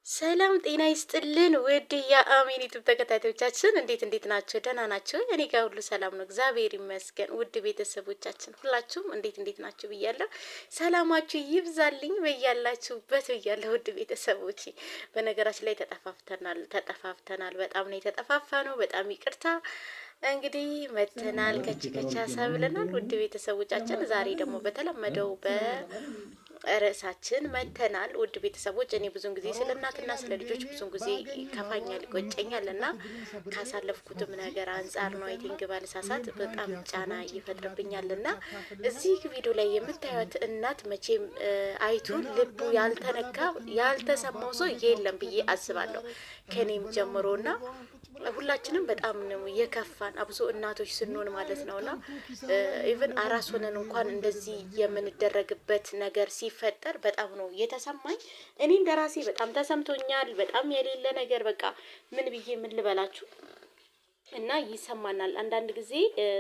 ሰላም ጤና ይስጥልን ውድ የአሜን ዩቲዩብ ተከታታዮቻችን እንዴት ናችሁ? ደህና ናችሁ? እኔ ጋር ሁሉ ሰላም ነው፣ እግዚአብሔር ይመስገን። ውድ ቤተሰቦቻችን ሁላችሁም እንዴት ናችሁ ብያለሁ። ሰላማችሁ ይብዛልኝ በያላችሁበት ብያለሁ። ውድ ቤተሰቦች በነገራችን ላይ ተጠፋፍተናል። በጣም ነው የተጠፋፋነው። በጣም ይቅርታ። እንግዲህ መተናል ከች ያሳብለናል። ውድ ቤተሰቦቻችን ዛሬ ደግሞ በተለመደው ርዕሳችን መተናል። ውድ ቤተሰቦች እኔ ብዙን ጊዜ ስለ እናትና ስለ ልጆች ብዙን ጊዜ ይከፋኛል፣ ይቆጨኛል እና ካሳለፍኩትም ነገር አንጻር ነው አይቲንግ ባልሳሳት በጣም ጫና ይፈጥርብኛል እና እዚህ ቪዲዮ ላይ የምታዩት እናት መቼም አይቱን ልቡ ያልተነካ ያልተሰማው ሰው የለም ብዬ አስባለሁ ከኔም ጀምሮና ሁላችንም በጣም ነው የከፋን፣ አብሶ እናቶች ስንሆን ማለት ነውና ኢቭን አራስ ሆነን እንኳን እንደዚህ የምንደረግበት ነገር ሲፈጠር በጣም ነው የተሰማኝ። እኔ እንደራሴ በጣም ተሰምቶኛል። በጣም የሌለ ነገር በቃ ምን ብዬ ምን ልበላችሁ እና ይሰማናል። አንዳንድ ጊዜ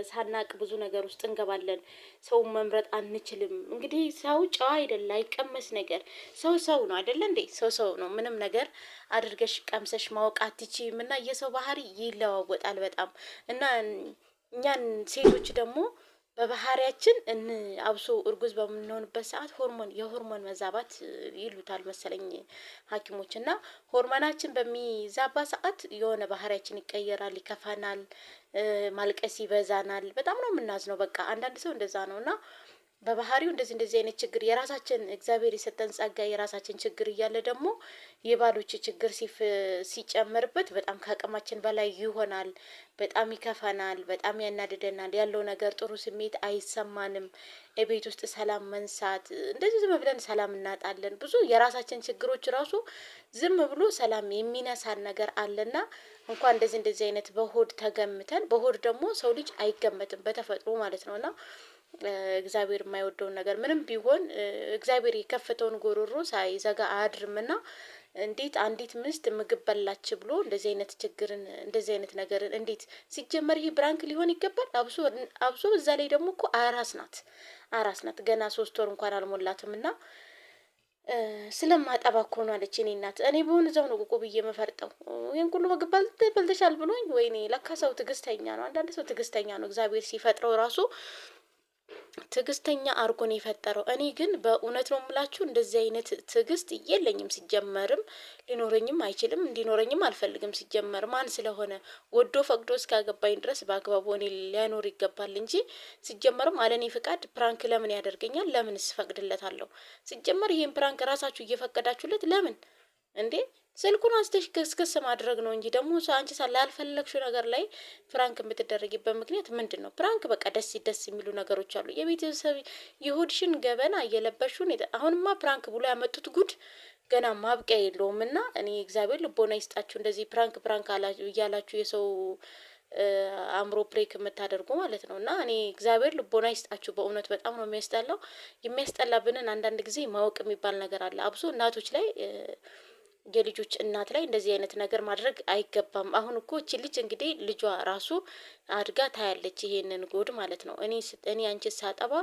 ሳናቅ ብዙ ነገር ውስጥ እንገባለን። ሰውን መምረጥ አንችልም። እንግዲህ ሰው ጨዋ አይደለ፣ አይቀመስ ነገር ሰው ነው አይደለ እንዴ? ሰው ነው። ምንም ነገር አድርገሽ ቀምሰሽ ማወቅ አትችይም። እና የሰው ባህሪ ይለዋወጣል በጣም እና እኛን ሴቶች ደግሞ በባህሪያችን አብሶ እርጉዝ በምንሆንበት ሰዓት የሆርሞን መዛባት ይሉታል መሰለኝ ሐኪሞች እና ሆርሞናችን በሚዛባ ሰዓት የሆነ ባህሪያችን ይቀየራል፣ ይከፋናል፣ ማልቀስ ይበዛናል። በጣም ነው የምናዝነው። በቃ አንዳንድ ሰው እንደዛ ነው እና በባህሪው እንደዚህ አይነት ችግር የራሳችን እግዚአብሔር የሰጠን ጸጋ የራሳችን ችግር እያለ ደግሞ የባሎች ችግር ሲጨመርበት በጣም ከአቅማችን በላይ ይሆናል። በጣም ይከፋናል፣ በጣም ያናድደናል። ያለው ነገር ጥሩ ስሜት አይሰማንም። የቤት ውስጥ ሰላም መንሳት እንደዚህ ዝም ብለን ሰላም እናጣለን። ብዙ የራሳችን ችግሮች ራሱ ዝም ብሎ ሰላም የሚነሳን ነገር አለና እንኳን እንደዚህ አይነት በሆድ ተገምተን በሆድ ደግሞ ሰው ልጅ አይገመትም በተፈጥሮ ማለት ነውና እግዚአብሔር የማይወደውን ነገር ምንም ቢሆን እግዚአብሔር የከፈተውን ጎሮሮ ሳይዘጋ አያድርምና እንዴት አንዲት ምስት ምግብ በላች ብሎ እንደዚህ አይነት ነገርን እንዴት ሲጀመር ይሄ ብራንክ ሊሆን ይገባል? አብሶ በዛ ላይ ደግሞ እኮ አራስ ናት ገና 3 ወር እንኳን አልሞላትም እና ስለማጠባ እኮ ነው አለች። እኔ እናት እኔ በሆነ እዛው ነው ቁቁ ብዬ መፈርጠው ይሄን ሁሉ ምግብ በልተሻል ብሎኝ፣ ወይኔ ለካ ሰው ትዕግስተኛ ነው። አንዳንድ ሰው ትዕግስተኛ ነው። እግዚአብሔር ሲፈጥረው ራሱ ትዕግስተኛ አርጎን የፈጠረው። እኔ ግን በእውነት ነው የምላችሁ እንደዚህ አይነት ትዕግስት የለኝም። ሲጀመርም ሊኖረኝም አይችልም፣ እንዲኖረኝም አልፈልግም። ሲጀመር ማን ስለሆነ ወዶ ፈቅዶ እስካገባኝ ድረስ በአግባቡ እኔ ሊያኖር ይገባል እንጂ ሲጀመርም አለኔ ፍቃድ ፕራንክ ለምን ያደርገኛል? ለምንስ ፈቅድለታለሁ? ሲጀመር ይሄን ፕራንክ ራሳችሁ እየፈቀዳችሁለት ለምን እንዴ? ስልኩን አንስተሽ ክስክስ ማድረግ ነው እንጂ ደግሞ አንቺ ላልፈለግሽው ነገር ላይ ፕራንክ የምትደረጊበት ምክንያት ምንድን ነው? ፕራንክ በቃ ደስ የሚሉ ነገሮች አሉ። የቤተሰብ የሆድሽን ገበና እየለበሹን አሁንማ ፕራንክ ብሎ ያመጡት ጉድ ገና ማብቂያ የለውም። እና እኔ እግዚአብሔር ልቦና ይስጣችሁ እንደዚህ ፕራንክ እያላችሁ የሰው አእምሮ ብሬክ የምታደርጉ ማለት ነው። እና እኔ እግዚአብሔር ልቦና ይስጣችሁ በእውነት በጣም ነው የሚያስጠላው። የሚያስጠላብንን አንዳንድ ጊዜ ማወቅ የሚባል ነገር አለ። አብሶ እናቶች ላይ የልጆች እናት ላይ እንደዚህ አይነት ነገር ማድረግ አይገባም። አሁን እኮ እቺ ልጅ እንግዲህ ልጇ ራሱ አድጋ ታያለች ይሄንን ጉድ ማለት ነው። እኔ አንቺ ሳጠባ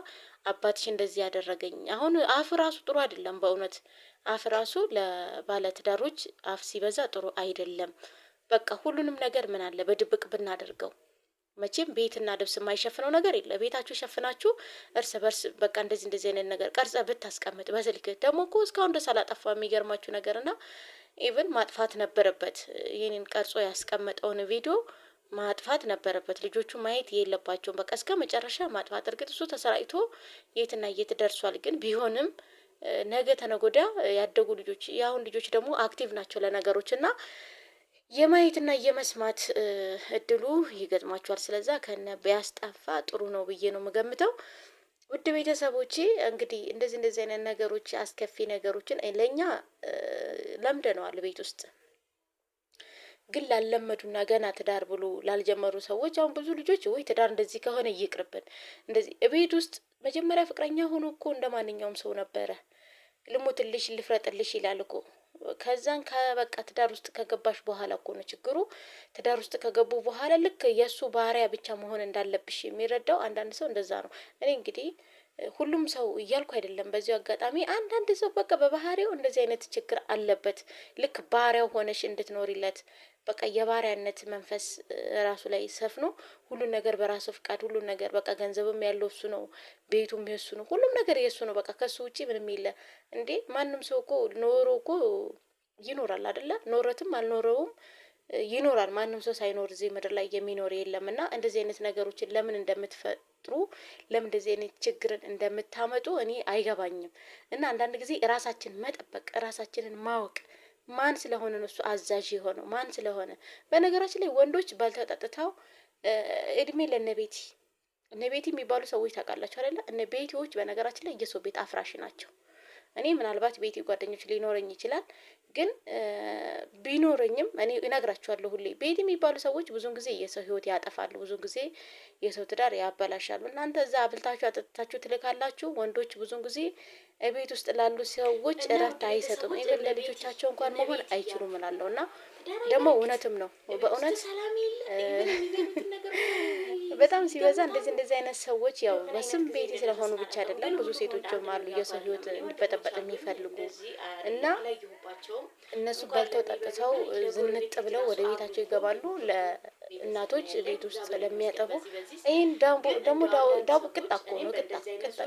አባትሽ እንደዚህ ያደረገኝ። አሁን አፍ ራሱ ጥሩ አይደለም በእውነት አፍ ራሱ ለባለትዳሮች አፍ ሲበዛ ጥሩ አይደለም። በቃ ሁሉንም ነገር ምን አለ በድብቅ ብናደርገው። መቼም ቤትና ልብስ የማይሸፍነው ነገር የለ። ቤታችሁ ሸፍናችሁ እርስ በርስ በቃ እንደዚህ አይነት ነገር ቀርጸ ብታስቀምጥ በስልክ ደግሞ እኮ እስካሁን ድረስ አላጠፋ። የሚገርማችሁ ነገር እና ኢቭን ማጥፋት ነበረበት። ይህንን ቀርጾ ያስቀመጠውን ቪዲዮ ማጥፋት ነበረበት። ልጆቹ ማየት የለባቸውም። በቃ እስከ መጨረሻ ማጥፋት። እርግጥ እሱ ተሰራጭቶ የትና የት ደርሷል። ግን ቢሆንም ነገ ተነጎዳ ያደጉ ልጆች የአሁን ልጆች ደግሞ አክቲቭ ናቸው ለነገሮች እና የማየትና የመስማት እድሉ ይገጥማቸዋል። ስለዛ ከነ ቢያስጠፋ ጥሩ ነው ብዬ ነው የምገምተው። ውድ ቤተሰቦቼ እንግዲህ እንደዚህ አይነት ነገሮች አስከፊ ነገሮችን ለእኛ ለምደነዋል ቤት ውስጥ ግን ላለመዱና ገና ትዳር ብሎ ላልጀመሩ ሰዎች አሁን ብዙ ልጆች ወይ ትዳር እንደዚህ ከሆነ ይቅርብን። እንደዚህ ቤት ውስጥ መጀመሪያ ፍቅረኛ ሆኖ እኮ እንደማንኛውም ሰው ነበረ። ልሙትልሽ ልፍረጥልሽ ይላል እኮ ከዛን ከበቃ ትዳር ውስጥ ከገባሽ በኋላ እኮ ነው ችግሩ። ትዳር ውስጥ ከገቡ በኋላ ልክ የእሱ ባህሪያ ብቻ መሆን እንዳለብሽ የሚረዳው አንዳንድ ሰው እንደዛ ነው። እኔ እንግዲህ ሁሉም ሰው እያልኩ አይደለም። በዚሁ አጋጣሚ አንዳንድ ሰው በቃ በባህሪው እንደዚህ አይነት ችግር አለበት። ልክ ባሪያው ሆነሽ እንድትኖሪለት በቃ የባሪያነት መንፈስ ራሱ ላይ ሰፍኖ ሁሉን ነገር በራሱ ፍቃድ ሁሉን ነገር በቃ ገንዘብም ያለው እሱ ነው፣ ቤቱም የሱ ነው፣ ሁሉም ነገር የሱ ነው። በቃ ከሱ ውጪ ምንም የለ እንዴ። ማንም ሰው እኮ ኖሮ እኮ ይኖራል አይደለ? ኖረትም አልኖረውም ይኖራል። ማንም ሰው ሳይኖር እዚህ ምድር ላይ የሚኖር የለም። እና እንደዚህ አይነት ነገሮችን ለምን እንደምትፈጥሩ ለምን እንደዚህ አይነት ችግርን እንደምታመጡ እኔ አይገባኝም። እና አንዳንድ ጊዜ ራሳችን መጠበቅ ራሳችንን ማወቅ ማን ስለሆነ ነው እሱ አዛዥ የሆነው ማን ስለሆነ። በነገራችን ላይ ወንዶች ባልተጠጥተው እድሜ ለነቤቲ እነቤቲ የሚባሉ ሰዎች ታውቃላችሁ አይደለ? እነ ቤቲዎች በነገራችን ላይ የሰው ቤት አፍራሽ ናቸው። እኔ ምናልባት ቤቲ ጓደኞች ሊኖረኝ ይችላል፣ ግን ቢኖረኝም እኔ እነግራቸዋለሁ ሁሌ ቤቲ የሚባሉ ሰዎች ብዙን ጊዜ የሰው ህይወት ያጠፋሉ፣ ብዙን ጊዜ የሰው ትዳር ያበላሻሉ። እናንተ እዛ አብልታችሁ አጠጥታችሁ ትልካላችሁ። ወንዶች ብዙን ጊዜ ቤት ውስጥ ላሉ ሰዎች እረፍት አይሰጡም። ኢቨን ለልጆቻቸው እንኳን መሆን አይችሉም እላለሁ። እና ደግሞ እውነትም ነው በእውነት በጣም ሲበዛ እንደዚህ አይነት ሰዎች ያው በስም ቤቴ ስለሆኑ ብቻ አይደለም፣ ብዙ ሴቶችም አሉ የሰው ህይወት እንዲበጠበጥ የሚፈልጉ እና እነሱ በልተው ጠጥተው ዝንጥ ብለው ወደ ቤታቸው ይገባሉ። ለእናቶች ቤት ውስጥ ለሚያጠቡ ይህን ደግሞ ዳቦ ቅጣ እኮ ነው። ቅጣ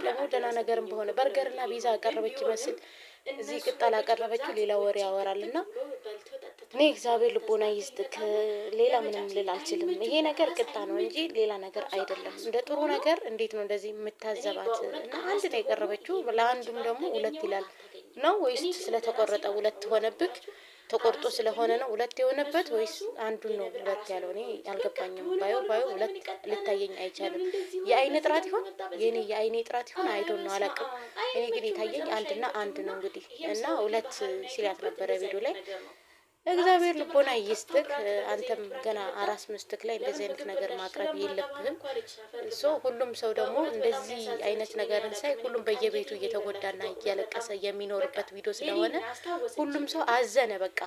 ደግሞ ደህና ነገርም በሆነ በርገርና ቢዛ ያቀረበች ይመስል እዚህ ቅጣ ላቀረበችው ሌላ ወሬ ያወራል። እና እኔ እግዚአብሔር ልቦና ይስጥክ፣ ሌላ ምንም ልል አልችልም። ይሄ ነገር ቅጣ ነው እንጂ ሌላ ነገር አይደለም። እንደ ጥሩ ነገር እንዴት ነው እንደዚህ የምታዘባት? እና አንድ ነው የቀረበችው፣ ለአንዱም ደግሞ ሁለት ይላል ነው ወይስ ስለተቆረጠ ሁለት ሆነብክ? ተቆርጦ ስለሆነ ነው ሁለት የሆነበት ወይስ አንዱን ነው ሁለት ያለው? እኔ አልገባኝም። ባዩ ሁለት ልታየኝ አይቻልም። የአይኔ ጥራት ይሆን የኔ የአይኔ ጥራት ይሆን አይዶን ነው አላውቅም። እኔ ግን የታየኝ አንድና አንድ ነው እንግዲህ እና ሁለት ሲላት ነበረ ቪዲዮ ላይ። እግዚአብሔር ልቦና ይስጥክ። አንተም ገና አራስ ምስትክ ላይ እንደዚህ አይነት ነገር ማቅረብ የለብህም። ሁሉም ሰው ደግሞ እንደዚህ አይነት ነገርን ሳይ ሁሉም በየቤቱ እየተጎዳና እያለቀሰ የሚኖርበት ቪዲዮ ስለሆነ ሁሉም ሰው አዘነ በቃ።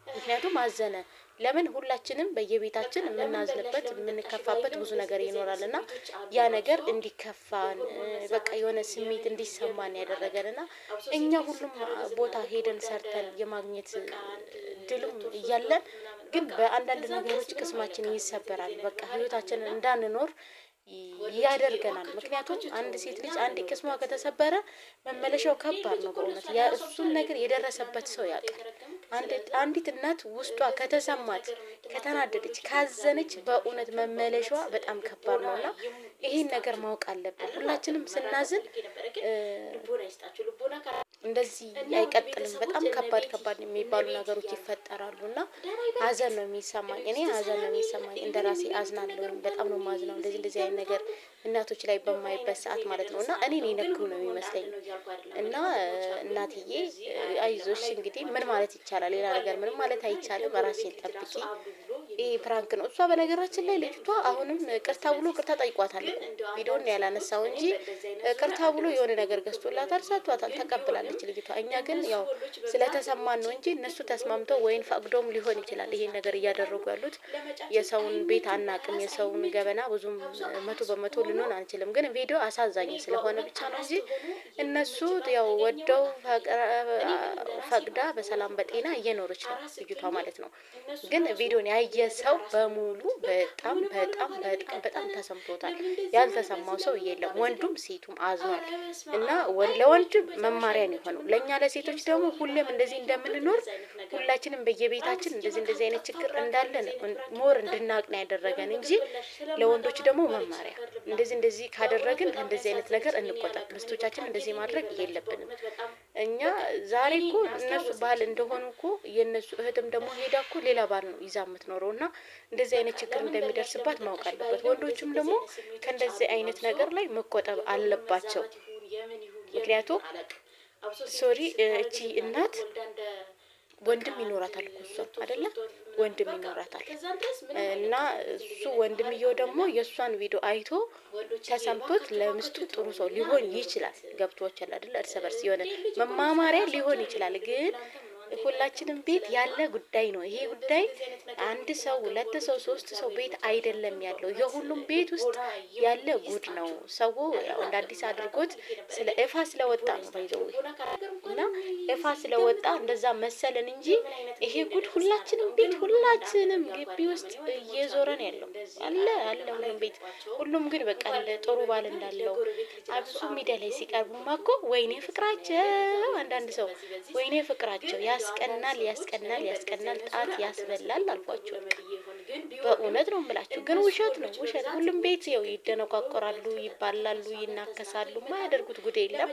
ምክንያቱም አዘነ። ለምን ሁላችንም በየቤታችን የምናዝንበት የምንከፋበት ብዙ ነገር ይኖራል እና ያ ነገር እንዲከፋን በቃ የሆነ ስሜት እንዲሰማን ያደረገን እና እኛ ሁሉም ቦታ ሄደን ሰርተን የማግኘት ድልም እያለን ግን በአንዳንድ ነገሮች ቅስማችን ይሰበራል። በቃ ህይወታችንን እንዳንኖር ያደርገናል። ምክንያቱም አንድ ሴት ልጅ አንድ ቅስሟ ከተሰበረ መመለሻው ከባድ ነው በእውነት። እሱን ነገር የደረሰበት ሰው ያውቃል። አንዲት እናት ውስጧ ከተሰማት ከተናደደች ካዘነች በእውነት መመለሻዋ በጣም ከባድ ነው እና ይሄን ነገር ማወቅ አለብን። ሁላችንም ስናዝን እንደዚህ አይቀጥልም። በጣም ከባድ የሚባሉ ነገሮች ይፈጠራሉ እና ሀዘን ነው የሚሰማኝ። እኔ ሀዘን ነው የሚሰማኝ። እንደ ራሴ አዝናለሁ። በጣም ነው ማዝነው እንደዚህ አይነት ነገር እናቶች ላይ በማይበት ሰዓት ማለት ነው። እና እኔን የነኩ ነው የሚመስለኝ። እና እናትዬ አይዞሽ እንግዲህ ምን ማለት ይቻላል? ሌላ ነገር ምንም ማለት አይቻልም። በራሴን ጠብቂ። ይሄ ፕራንክ ነው። እሷ በነገራችን ላይ ልጅቷ አሁንም ቅርታ ብሎ ቅርታ ጠይቋታል። ቪዲዮን ያላነሳው እንጂ ቅርታ ብሎ የሆነ ነገር ገዝቶላታል፣ ሰጥቷታል፣ ተቀብላለች ልጅቷ። እኛ ግን ያው ስለተሰማን ነው እንጂ እነሱ ተስማምተው ወይን ፈቅዶም ሊሆን ይችላል ይሄን ነገር እያደረጉ ያሉት። የሰውን ቤት አናቅም፣ የሰውን ገበና ብዙም 100% ልንሆን አንችልም። ግን ቪዲዮ አሳዛኝ ስለሆነ ብቻ ነው እንጂ እነሱ ያው ወደው ፈቅዳ በሰላም በጤና እየኖረች ነው ልጅቷ ማለት ነው። ግን ቪዲዮን ያየ ሰው በሙሉ በጣም ተሰምቶታል። ያልተሰማው ሰው የለም። ወንዱም ሴቱም አዝኗል እና ለወንድም መማሪያ ነው የሆነው። ለእኛ ለሴቶች ደግሞ ሁሌም እንደዚህ እንደምንኖር ሁላችንም በየቤታችን እንደዚህ አይነት ችግር እንዳለ ሞር እንድናቅ ነው ያደረገን እንጂ ለወንዶች ደግሞ መማሪያ እንደዚህ ካደረግን እንደዚህ አይነት ነገር እንቆጠብ። ሚስቶቻችን እንደዚህ ማድረግ የለብንም። እኛ ዛሬ እኮ እነሱ ባል እንደሆኑ እኮ የእነሱ እህትም ደግሞ ሄዳ እኮ ሌላ ባል ነው ይዛ የምትኖረው እና እንደዚህ አይነት ችግር እንደሚደርስባት ማወቅ አለበት። ወንዶችም ደግሞ ከእንደዚህ አይነት ነገር ላይ መቆጠብ አለባቸው። ምክንያቱም እቺ እናት ወንድም ይኖራታል እኮ እሷ አይደለ? ወንድም ይኖራታል እና እሱ ወንድምየው ደግሞ የእሷን ቪዲዮ አይቶ ተሰምቶት ለምስቱ ጥሩ ሰው ሊሆን ይችላል። ገብቷችኋል አይደለ? እርስ በርስ የሆነ መማማሪያ ሊሆን ይችላል። ግን ሁላችንም ቤት ያለ ጉዳይ ነው። ይሄ ጉዳይ አንድ ሰው፣ ሁለት ሰው፣ ሶስት ሰው ቤት አይደለም ያለው፣ የሁሉም ቤት ውስጥ ያለ ጉድ ነው። ሰው ያው እንደ አዲስ አድርጎት ስለ እፋ ስለወጣ ነው ባይዘው እና እፋ ስለወጣ እንደዛ መሰለን እንጂ ይሄ ጉድ ሁላችንም ቤት ሁላችንም ግቢ ውስጥ እየዞረን ያለው አለ ሁሉም ቤት። ሁሉም ግን በቃ እንደ ጥሩ ባል እንዳለው አብዙ ሚዲያ ላይ ሲቀርቡማ እኮ ወይኔ ፍቅራቸው፣ አንዳንድ ሰው ወይኔ ፍቅራቸው ያስቀናል፣ ያስቀናል፣ ያስቀናል፣ ጣት ያስበላል አልኳቸው። በእውነት ነው የምላችሁ። ግን ውሸት ነው ውሸት። ሁሉም ቤት ይኸው ይደነቋቆራሉ፣ ይባላሉ፣ ይናከሳሉ፣ የማያደርጉት ጉድ የለም።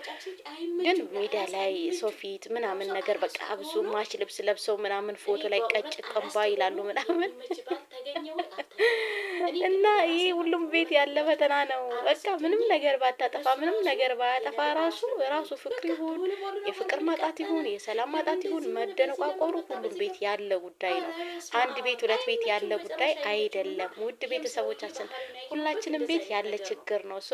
ግን ሜዳ ላይ ሶፊት ምናምን ነገር በቃ አብዙ ማች ልብስ ለብሰው ምናምን ፎቶ ላይ ቀጭ ቀንባ ይላሉ ምናምን እና ይሄ ሁሉም ቤት ያለ ፈተና ነው። በቃ ምንም ነገር ባታጠፋ ምንም ነገር ባያጠፋ ራሱ ፍቅር ይሁን የፍቅር ማጣት ይሁን የሰላም ማጣት ይሁን መደነቋቆሩ ሁሉም ቤት ያለ ጉዳይ ነው። አንድ ቤት ሁለት ቤት ያለ ጉዳይ አይደለም። ውድ ቤተሰቦቻችን ሁላችንም ቤት ያለ ችግር ነው። ሶ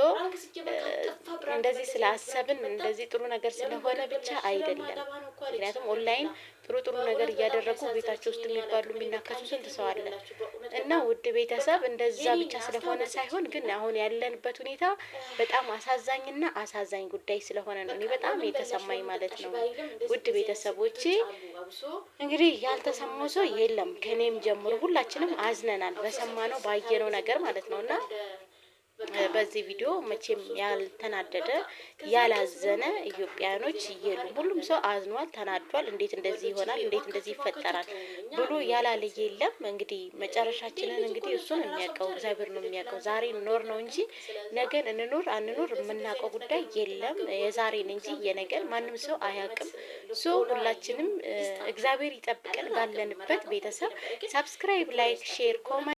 እንደዚህ ስላሰብን እንደዚህ ጥሩ ነገር ስለሆነ ብቻ አይደለም። ምክንያቱም ኦንላይን ጥሩ ነገር እያደረጉ ቤታቸው ውስጥ የሚባሉ የሚናከሱ ስንት ሰው አለ እና ውድ ቤተሰብ እንደዛ ብቻ ስለሆነ ሳይሆን ግን አሁን ያለንበት ሁኔታ በጣም አሳዛኝና አሳዛኝ ጉዳይ ስለሆነ ነው እኔ በጣም የተሰማኝ ማለት ነው። ውድ ቤተሰቦቼ እንግዲህ ያልተሰማው ሰው የለም፣ ከኔም ጀምሮ ሁላችንም አዝነናል በሰማነው ባየነው ነገር ማለት ነውና በዚህ ቪዲዮ መቼም ያልተናደደ ያላዘነ ኢትዮጵያኖች የሉም። ሁሉም ሰው አዝኗል፣ ተናዷል። እንዴት እንደዚህ ይሆናል፣ እንዴት እንደዚህ ይፈጠራል ብሎ ያላለ የለም። እንግዲህ መጨረሻችንን እንግዲህ እሱ ነው የሚያውቀው፣ እግዚአብሔር ነው የሚያውቀው። ዛሬ ኖር ነው እንጂ ነገን እንኖር አንኖር የምናውቀው ጉዳይ የለም። የዛሬን እንጂ የነገን ማንም ሰው አያውቅም። ሶ ሁላችንም እግዚአብሔር ይጠብቀን ባለንበት። ቤተሰብ ሰብስክራይብ፣ ላይክ፣ ሼር፣ ኮሜንት